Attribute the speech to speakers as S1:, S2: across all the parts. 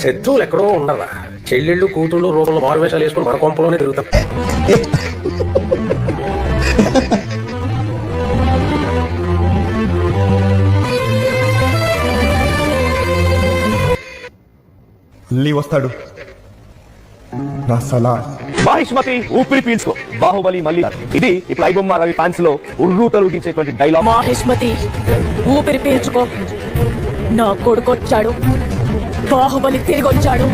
S1: శత్రువులు ఎక్కడో ఉండరా, చెల్లెళ్ళు కూతుళ్ళు రూపంలో మారు వేషాలు వేసుకుని మన కొంపలోనే తిరుగుతాం.
S2: వస్తాడు
S3: మహిష్మతి ఊపిరి పీల్చుకో, బాహుబలి మళ్ళీ. ఇది ఇప్పుడు ఐబొమ్మ రవి ఫ్యాన్స్ లో ఉర్రూతలుగించేటువంటి డైలాగ్.
S4: మహిష్మతి ఊపిరి పీల్చుకో, నా కొడుకొచ్చాడు, బాహుబలి తిరిగి వచ్చాడు.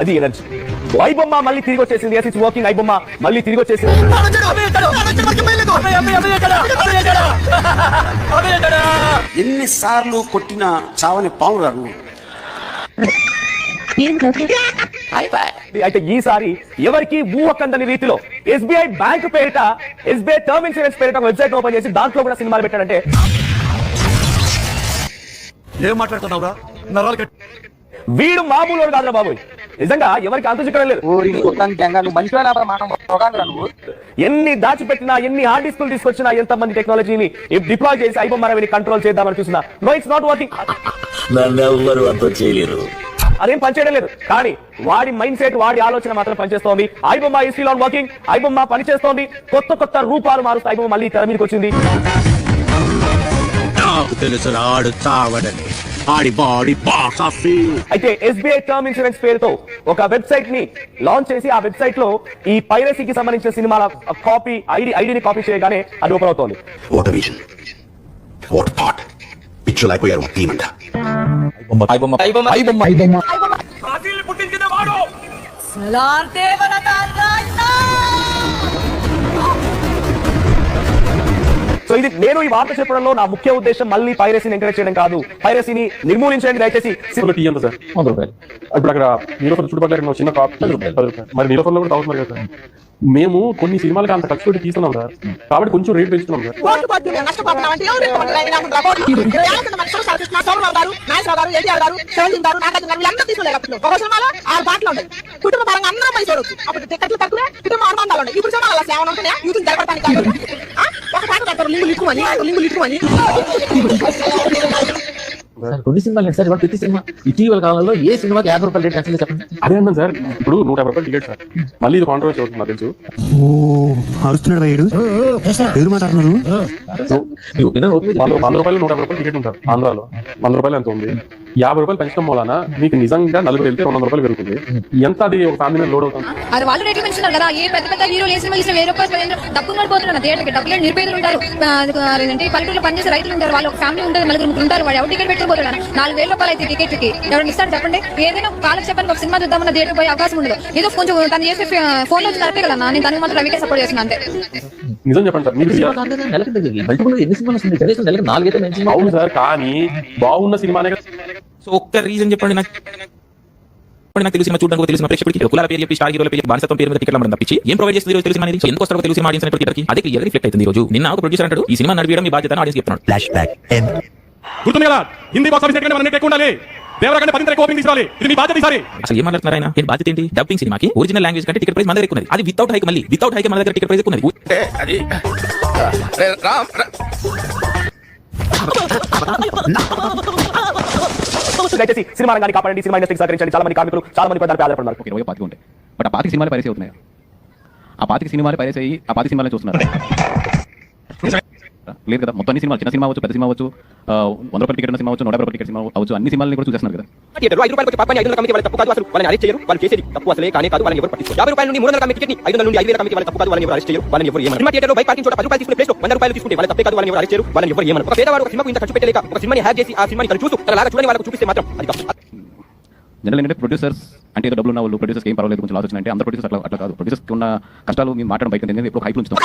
S3: అది ఎనర్జీ. ఐబొమ్మ మళ్ళీ తిరిగి వచ్చేసింది. Yes it's working. ఐబొమ్మ మళ్ళీ తిరిగి వచ్చేసింది.
S1: ఎన్నిసార్లు కొట్టిన చావని పాము రాను.
S3: అయితే ఈసారి ఎవరికి ఊహకందని రీతిలో ఎస్బీఐ బ్యాంక్ పేరిట, ఎస్బీఐ టర్మ్ ఇన్సూరెన్స్ పేరిట వెబ్సైట్ ఓపెన్ చేసి దాంట్లో కూడా సినిమాలు పెట్టాడంటే
S2: ఏం మాట్లాడుతున్నావురా?
S3: వీడు మామూలు కాదురా బాబు. నిజంగా ఎవరికి అంత చిక్కడం లేదు. ఎన్ని దాచిపెట్టినా, ఎన్ని హార్డ్ డిస్కులు తీసుకొచ్చినా, ఎంత మంది టెక్నాలజీని డిప్లాయ్ చేసి ఐబొమ్మ రవిని కంట్రోల్ చేద్దామని చూసినా నో ఇట్స్ నాట్ వర్కింగ్. అదేం పనిచేయడం లేదు. కానీ వాడి మైండ్ సెట్, వాడి ఆలోచన మాత్రం పనిచేస్తోంది. IBomma is still on working. IBomma పనిచేస్తోంది. కొత్త కొత్త రూపాలు మారుస్తూ ఐబొమ్మ మళ్ళీ తెర మీదకి వచ్చింది. అయితే ఎస్బీఐ టర్మ్ ఇన్సూరెన్స్ పేరుతో ఒక వెబ్సైట్ ని లాంచ్ చేసి ఆ వెబ్సైట్ లో ఈ పైరసీకి సంబంధించిన సినిమాల కాపీ ఐడిని కాపీ చేయగానే అది ఓపెన్ అవుతోంది. సో ఇది నేను ఈ వార్త చెప్పడంలో నా ముఖ్య ఉద్దేశం మళ్ళీ పైరసీని ఎంకరేజ్ చేయడం కాదు, పైరసీని నిర్మూలించండి దయచేసి.
S5: సార్ 100 రూపాయలు. ఇప్పుడు అక్కడ నీలోఫర్ చుట్టుపక్కల చిన్న కాపీ 10 రూపాయలు. మరి నీలోఫర్లో కూడా అవుతున్నారు కదా సార్. మేము కొన్ని సినిమాలకి అంత ఖర్చు పెట్టి తీస్తున్నాం సార్, కాబట్టి కొంచెం రేట్ పెంచుతున్నాం సార్.
S6: కొన్ని సినిమాలు సార్, ప్రతి సినిమా ఇటీవల కాలంలో ఏ సినిమాకి 50 రూపాయలు రేట్ అసలు చెప్పండి.
S5: అదే అన్నాను సార్. ఇప్పుడు 150 రూపాయలు టికెట్ సార్. మళ్ళీ ఇది కాంట్రవర్సీ అవుతుంది నాకు తెలుసు.
S2: ఎవరు మాట్లాడుతున్నారు?
S5: 100 రూపాయలు 150 రూపాయలు టికెట్ ఉంటారు. ఆంధ్రాలో 100 రూపాయలు ఎంత ఉంది? 50 రూపాయలు పెంచడం వలన మీకు నిజంగా 40 వెళ్తే 200 రూపాయలు పెరుగుతుంది. ఎంత అది ఒక ఫ్యామిలీ మీద లోడ్ అవుతుంది.
S7: అది వాళ్ళు రేట్లు పెంచుతున్నారు కదా. ఏ పెద్ద పెద్ద హీరోలు ఏ సినిమా 1000 రూపాయలు డబ్బు పడిపోతున్నారు. థియేటర్కి డబ్బులు నిరుపేదలు ఉంటారు, పల్లెటూరులో పనిచేసే రైతులు ఉంటారు, వాళ్ళు ఒక ఫ్యామిలీ ఉంటుంది, 4 ఉంటారు. వాడు ఎవరు టికెట్ పెట్టుకోపోతాడు. 4000 రూపాయలు అయితే టికెట్ కి ఎవరైనా ఇస్తారు చెప్పండి? ఏదైనా కాలకు చెప్పండి, ఒక సినిమా చూద్దామన్న థియేటర్ పోయే అవకాశం ఉండదు. ఏదో కొంచెం తను చేసే ఫోన్ లో కరెక్టే కదా. నేను దానికి మాత్రం రవికే సపోర్ట్ చేస్తున్నా అంతే.
S5: నిజం చెప్పండి సార్.
S6: ఎన్ని సినిమాలు వస్తుంది? కనీసం నెలకు 4 అయితే మంచి.
S5: అవును సార్, కానీ బాగున్న సినిమానే.
S8: సో ఒక్క రీజన్ చెప్పండి నాకు తెలిసిన చూడడానికి తెలిసిన ప్రేక్షకుడికి కులాల పేరు చెప్పి స్టార్ హీరోల పేరు బానిసత్వం పేరు మీద టికెట్ అమ్మడం తప్పించి ఏం ప్రొవైడ్ చేస్తుంది తెలిసిన అనేది ఎందుకు వస్తారో తెలిసిన ఆడియన్స్ టికెట్కి అదే క్లియర్ రిఫ్లెక్ట్ అవుతుంది. ఈ రోజు నిన్న ఒక ప్రొడ్యూసర్ అంటాడు ఈ సినిమా నడిపించడం మీ బాధ్యత ఆడియన్స్ చెప్తున్నాడు. ఫ్లాష్ బ్యాక్
S5: గుర్తుంది కదా, హిందీ బాక్స్ ఆఫీస్ కంటే మనకి ఎక్కువ ఉండాలి. దేవరకంటే 10 ఎక్కువ ఓపెనింగ్ తీసుకోవాలి. ఇది మీ బాధ్యత. ఈసారి
S8: అసలు ఏం మాట్లాడుతున్నారు ఆయన? నేను బాధ్యత ఏంటి? డబ్బింగ్ సినిమాకి ఒరిజినల్ లాంగ్వేజ్ కంటే టికెట్ ప్రైస్ మన దగ్గర ఎక్కువ. అది వితౌట్ హైక్, మళ్ళీ వితౌట్ హైక్ మన దగ్గర టికెట్ ప్రైస్ ఎక్కువ.
S3: దయచేసి సినిమా రంగాన్ని కాపాడండి, సినిమా ఇండస్ట్రీకి సహకరించండి. చాలా మంది కార్మికులు, చాలా మంది పెద్దలు ఆధారపడుతున్నారు.
S8: 20 పాతికి ఉంటాయి, బట్ ఆ 25 సినిమాలు పైరసీ అవుతున్నాయి. ఆ 25 సినిమాలు పైరసీ అయ్యి ఆ 25 సినిమాలు చూస్తున్నారు. లేదు కదా, మొత్తం అన్ని సినిమాలు, చిన్న సినిమా అవచ్చు, పెద్ద సినిమా అవచ్చు, 100 రూపాయల టికెట్ సినిమా అవచ్చు, 150 రూపాయల టికెట్ సినిమా అవచ్చు, అన్ని సినిమాలని కూడా చూసేస్తున్నారు కదా.
S3: 5 రూపాయలకి పాపని 500 కమిటీ వాళ్ళ తప్పు కాదు, అసలు వాళ్ళని అరెస్ట్ చేయరు. వాళ్ళు చేసేది తప్పు అసలే కానీ కాదు, వాళ్ళని ఎవరు పట్టించుకోరు. 50 రూపాయల నుండి 300 కమిటీ టికెట్ ని 500 నుండి 5000 కమిటీ వాళ్ళ తప్పు కాదు, వాళ్ళని ఎవరు అరెస్ట్ చేయరు, వాళ్ళని ఎవరు ఏమన్నారు. సినిమా థియేటర్ లో బైక్ పార్కింగ్ చోట 10 రూపాయలు తీసుకునే ప్లేస్ లో 100 రూపాయలు తీసుకుంటే వాళ్ళ తప్పే కాదు, వాళ్ళని ఎవరు అరెస్ట్ చేయరు, వాళ్ళని ఎవరు ఏమన్నారు. ఒక పేదవాడు ఒక సినిమాకు ఇంత ఖర్చు పెట్టలేక ఒక సినిమాని హ్యాక్ చేసి ఆ సినిమాని తను చూస్తూ అలాగా చూడని వాళ్ళకు చూపిస్తే మాత్రం అది తప్పు.
S8: జనరల్ ఏంటంటే ప్రొడ్యూసర్స్ అంటే ఏదో డబ్బులు ఉన్న వాళ్ళు ప్రొడ్యూసర్స్ ఏం పర్వాలేదు, కొంచెం లాస్ వచ్చిందంటే అందరూ ప్రొడ్యూసర్స్ అట్లా కాదు. ప్రొడ్యూసర్స్ ఉన్న కష్టాలు మేము మాట్లాడడం బయట ఎప్పుడు హైప్ ఉంచుతాం.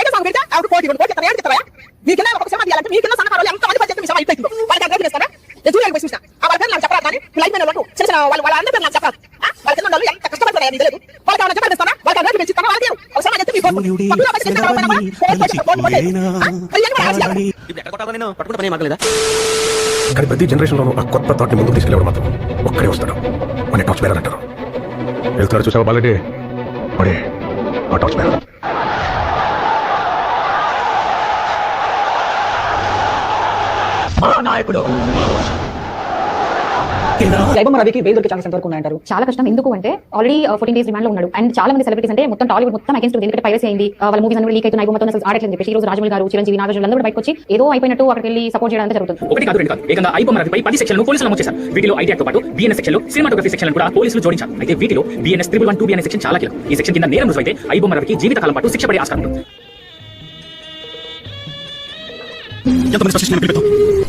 S1: కానీ ప్రతి జనరేషన్ లోనూ ఆ కొత్త థాట్ ని ముందుకు తీసుకెళ్ళాడు మాత్రం ఒక్కడే వస్తాడు. మన టాప్స్ బేరర్ అంటారు. వెళ్తున్నారు చూసావా బాలెడ్డి?
S3: ఐబొమ్మ రవికి బెయిల్ దొరికే ఛాన్సెస్ ఎంతవరకు ఉన్నాయంటారు?
S7: చాలా కష్టం. ఎందుకు అంటే ఆల్రెడీ 14 days రిమాండ్ లో ఉన్నాడు. అండ్ చాలా మంది సెలబ్రిటీస్ అంటే మొత్తం టాలీవుడ్ మొత్తం అగేన్స్ట్ ఉంది. ఎందుకంటే పైరసీ అయింది, వాళ్ళ మూవీస్ అన్ని లీక్ అవుతున్నాయి, ఐబొమ్మ మొత్తం ఆడట్లేదు చెప్పేసి ఈ రోజు రాజమౌళి గారు, చిరంజీవి, నాగార్జున అందరూ బయటకు వచ్చి ఏదో అయిపోయినట్టు అక్కడికి వెళ్ళి సపోర్ట్ చేయడం జరుగుతుంది.
S8: ఒకటి కాదు రెండు కాదు, ఏకంగా ఐబొమ్మ రవిపై 10 సెక్షన్లను పోలీసులు నమోదు చేశారు. వీటిలో ఐటీ యాక్ట్ తో పాటు బిఎన్ఎస్ సెక్షన్ లో సినిమాటోగ్రఫీ సెక్షన్ కూడా పోలీసులు జోడించారు. అయితే వీటిలో బిఎన్ఎస్ 312 బిఎన్ఎస్ సెక్షన్ చాలా కీలకం. ఈ సెక్షన్ కింద నేరం రుజువైతే ఐబొమ్మ రవికి జీవితకాలం పాటు శిక్ష పడే ఆస్కారం ఉంది.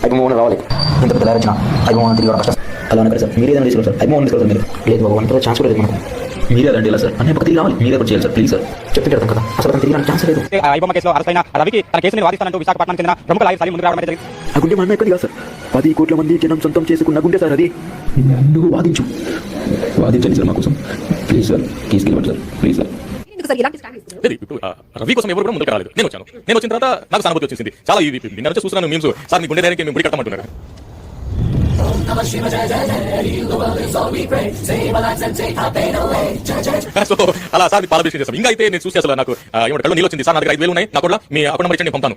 S3: ఐబొమ్మ రావాలి ఇంత పెద్ద రచన ఐబొమ్మ తిరిగి కష్టం అలా అనగా సార్ మీరే ఏదైనా తీసుకోవాలి సార్. ఐబొమ్మ తీసుకోవాలి మీరు లేదు బాబు అంత ఛాన్స్ కూడా లేదు మనకు. మీరే అదండి ఇలా సార్ అనే పక్క తిరిగి రావాలి, మీరే కూడా చేయాలి సార్ ప్లీజ్ సార్. చెప్తే అర్థం కదా అసలు తిరిగి ఛాన్స్ లేదు. ఐబొమ్మ కేసులో అరెస్ట్ అయిన రవికి తన కేసుని వాదిస్తానంటూ విశాఖపట్నం చెందిన ప్రముఖ లాయర్ సాలి ముందు రావడం జరిగింది. ఆ గుండె మన ఎక్కడి కాదు సార్, 10 కోట్ల మంది జనం సొంతం చేసుకున్న గుండె సార్ అది. నువ్వు వాదించండి సార్ మా కోసం ప్లీజ్ సార్. తీసుకెళ్ళండి సార్ ప్లీజ్ సార్.
S8: రవి కోసం ఎవరు కూడా ముందుకు రాలేదు. నేను వచ్చిన తర్వాత నాకు సానుభూతి వచ్చేసింది. చాలా ఇది నిన్న చూస్తున్నాను మీమ్స్ సార్ మీ గుండె ధైర్యానికి మేము గుడి కట్టమంటున్నారు. సో అలా సార్ పాలభిషేకం చేస్తాం. ఇంకా అయితే నేను చూసి అసలు నాకు ఏమంటే కళ్ళు నీళ్ళు వచ్చింది సార్. నా దగ్గర 5,000 ఉన్నాయి, నా కూడా మీ అకౌంట్ నెంబర్ ఇచ్చి పంపాను.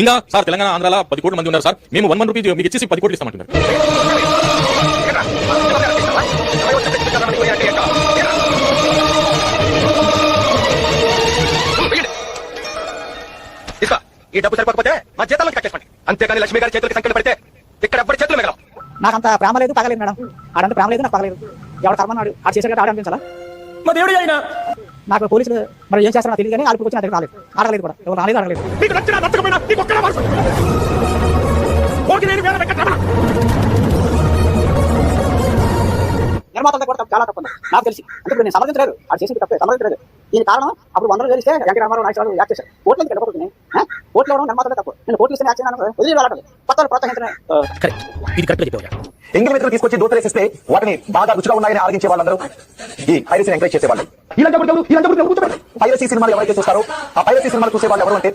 S8: ఇంకా సార్ తెలంగాణ ఆంధ్రాలో 10 కోట్ల మంది ఉన్నారు సార్. మేము 1 రూపీ మీకు ఇచ్చేసి 10 కోట్లు ఇస్తామంటున్నారు.
S3: ఈ డబ్బు సరిపోకపోతే మా చేతుల్లో కట్టేసుకోండి, అంతేకాని లక్ష్మి గారి చేతులకి సంఖ్యలు పడితే ఇక్కడ ఎవ్వరి చేతులు మిగలవు.
S9: నాకంత ప్రేమ లేదు, పగలేదు మేడం. ఆడంటే ప్రేమ లేదు, నాకు పగలేదు. ఎవరు కర్మన్నాడు ఆడు చేసాడు ఆడ అనిపించాలా?
S3: మా దేవుడు అయినా
S9: నాకు పోలీసులు మరి ఏం చేస్తారో తెలియదు కానీ ఆడికి వచ్చి నా దగ్గర రాలేదు, ఆడలేదు కూడా, ఎవరు రాలేదు ఆడలేదు.
S3: మీకు నచ్చిన నచ్చకపోయినా నీకు ఒక్కడే మనసు. ఓకే నేను వేరే వెంకటరమణ.
S9: నిర్మాతలతో కూడా చాలా తప్పు ఉంది నాకు తెలిసి. అంటే ఇప్పుడు నేను సమర్థించలేదు, అది చేసింది తప్పే, సమర్థించలేదు. దీని కారణం అప్పుడు 100 వేలు ఇస్తే ఎన్టీ రామారావు నాయకులు యాక్ట్ చేశారు. ఓట్లు ఎందుకు వెళ్ళకపోతుంది? ఓట్లు ఇవ్వడం నిర్మాతలే తప్పు. నేను ఓట్లు ఇస్తే యాక్ట్ చేయను వదిలి వెళ్ళాలి, కొత్త ప్రోత్సహించడం.
S8: ఇది కరెక్ట్ చెప్పారు.
S2: ఎంగిలి మెతులు తీసుకొచ్చి దూతలేసిస్తే వాటిని బాగా రుచిగా ఉన్నాయని ఆరగించే వాళ్ళందరూ ఈ పైరసీని ఎంకరేజ్ చేసేవాళ్ళు. పైరసీ సినిమాలు ఎవరైతే చూస్తారో ఆ పైరసీ సినిమాలు చూసే వాళ్ళు ఎవరు అంటే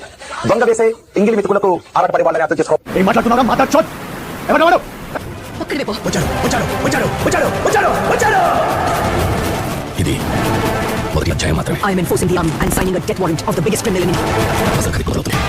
S2: దొంగ వేసే ఎంగిలి మెతుకులకు ఆరాటపడే వాళ్ళని అర్థం చేసుకో. ఏం మాట్లాడుతున్నారా? మాట్లాడు.
S8: ఇది మొదటి అధ్యాయం మాత్రమే.
S9: I am enforcing the army and signing a death warrant of the biggest criminal in India.